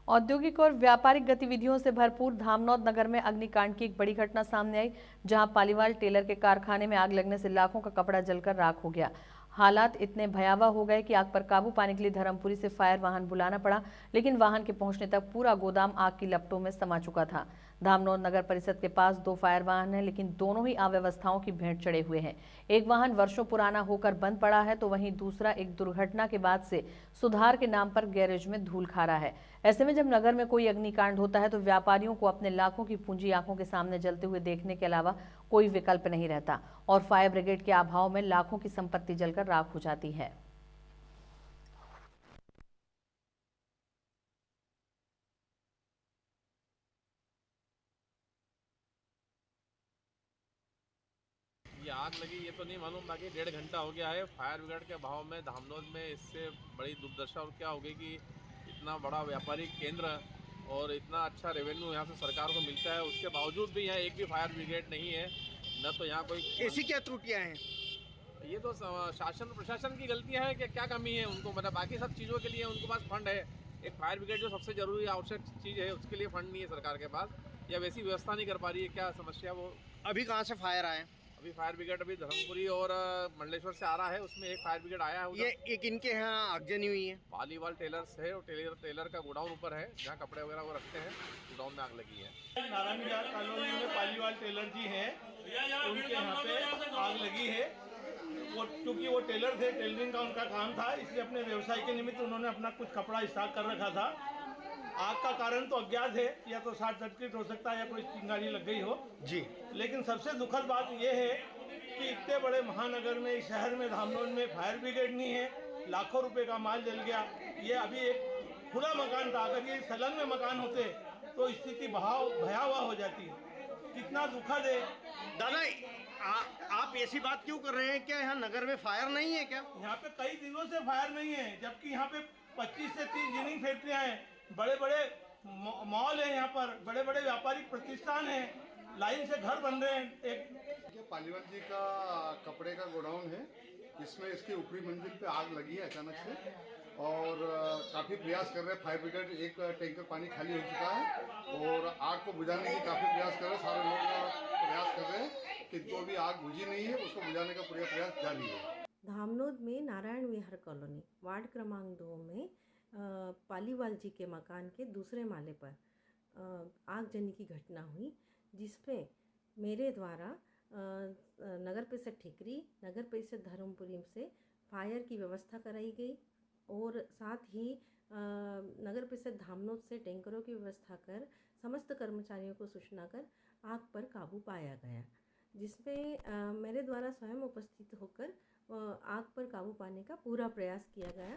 औद्योगिक और व्यापारिक गतिविधियों से भरपूर धामनौद नगर में अग्निकांड की एक बड़ी घटना सामने आई, जहां पालीवाल टेलर के कारखाने में आग लगने से लाखों का कपड़ा जलकर राख हो गया। हालात इतने भयावह हो गए कि आग पर काबू पाने के लिए धर्मपुरी से फायर वाहन बुलाना पड़ा, लेकिन वाहन के पहुंचने तक पूरा गोदाम आग की लपटों में समा चुका था। धामनौद नगर परिषद के पास 2 फायर वाहन हैं, लेकिन दोनों ही अव्यवस्थाओं की भेंट चढ़े हुए हैं। एक वाहन वर्षों पुराना होकर बंद पड़ा है, तो वहीं दूसरा एक दुर्घटना के बाद से सुधार के नाम पर गैरेज में धूल खा रहा है। ऐसे में जब नगर में कोई अग्निकांड होता है तो व्यापारियों को अपने लाखों की पूंजी आंखों के सामने जलते हुए देखने के अलावा कोई विकल्प नहीं रहता और फायर ब्रिगेड के अभाव में लाखों की संपत्ति जलकर राख हो जाती है। ये आग लगी ये तो नहीं मालूम, बाकी 1.5 घंटा हो गया है। फायर ब्रिगेड के अभाव में धामनौद में इससे बड़ी दुर्दशा और क्या हो गई कि इतना बड़ा व्यापारिक केंद्र और इतना अच्छा रेवेन्यू यहाँ से सरकार को मिलता है, उसके बावजूद भी यहाँ एक भी फायर ब्रिगेड नहीं है। न तो यहाँ कोई ऐसी क्या त्रुटियां हैं? ये तो शासन प्रशासन की गलतियाँ हैं कि क्या कमी है उनको, मतलब बाकी सब चीज़ों के लिए उनके पास फंड है। एक फायर ब्रिगेड जो सबसे जरूरी आवश्यक चीज़ है उसके लिए फंड नहीं है सरकार के पास, या वैसी व्यवस्था नहीं कर पा रही है। क्या समस्या वो अभी कहाँ से फायर आए? अभी फायर ब्रिगेड अभी धर्मपुरी और मंडलेश्वर से आ रहा है, उसमें एक फायर ब्रिगेड आया है ये उधर। एक इनके यहाँ आगजनी हुई है। पालीवाल टेलर्स है और टेलर का गोडाउन ऊपर है जहाँ कपड़े वगैरह वो रखते हैं, गोडाउन में आग लगी है। नारायण विहार कॉलोनी में पालीवाल टेलर जी हैं, उनके यहाँ पे आग लगी है। वो क्योंकि वो टेलर थे, टेलरिंग का उनका काम था, इसलिए अपने व्यवसाय के निमित्त उन्होंने अपना कुछ कपड़ा स्टॉक कर रखा था। आग का कारण तो अज्ञात है, या तो शॉर्ट सर्किट हो सकता है या कोई चिंगारी लग गई हो जी। लेकिन सबसे दुखद बात यह है कि इतने बड़े महानगर में, इस शहर में, धामनौद में फायर ब्रिगेड नहीं है। लाखों रुपए का माल जल गया। ये अभी एक खुला मकान था, अगर ये संलग्न मकान होते तो स्थिति भयावह हो जाती। कितना दुखद है। दादा आप ऐसी बात क्यों कर रहे हैं? क्या यहाँ नगर में फायर नहीं है क्या? यहाँ पे कई दिनों से फायर नहीं है, जबकि यहाँ पे 25 से 30 जिनिंग फैक्ट्रियाँ हैं, बड़े बड़े मॉल है, यहाँ पर बड़े बड़े व्यापारिक प्रतिष्ठान हैं, लाइन से घर बन रहे हैं। एक पालीवाल जी का कपड़े का गोडाउन है, इसमें इसकी ऊपरी मंजिल पे आग लगी है अचानक से, और काफ़ी प्रयास कर रहे हैं फायर ब्रिगेड। एक टैंकर पानी खाली हो चुका है और आग को बुझाने की काफ़ी प्रयास कर रहे हैं। सारे लोग प्रयास कर रहे हैं कि जो भी आग बुझी नहीं है उसको बुझाने का पूरा प्रयास जारी है। धामनौद में नारायण विहार कॉलोनी वार्ड क्रमांक 2 में पालीवाल जी के मकान के दूसरे माले पर आगजनी की घटना हुई, जिसमें मेरे द्वारा नगर परिषद ठिकरी, नगर परिषद धर्मपुरी से फायर की व्यवस्था कराई गई और साथ ही नगर परिषद धामनौद से टैंकरों की व्यवस्था कर समस्त कर्मचारियों को सूचना कर आग पर काबू पाया गया, जिसमें मेरे द्वारा स्वयं उपस्थित होकर आग पर काबू पाने का पूरा प्रयास किया गया।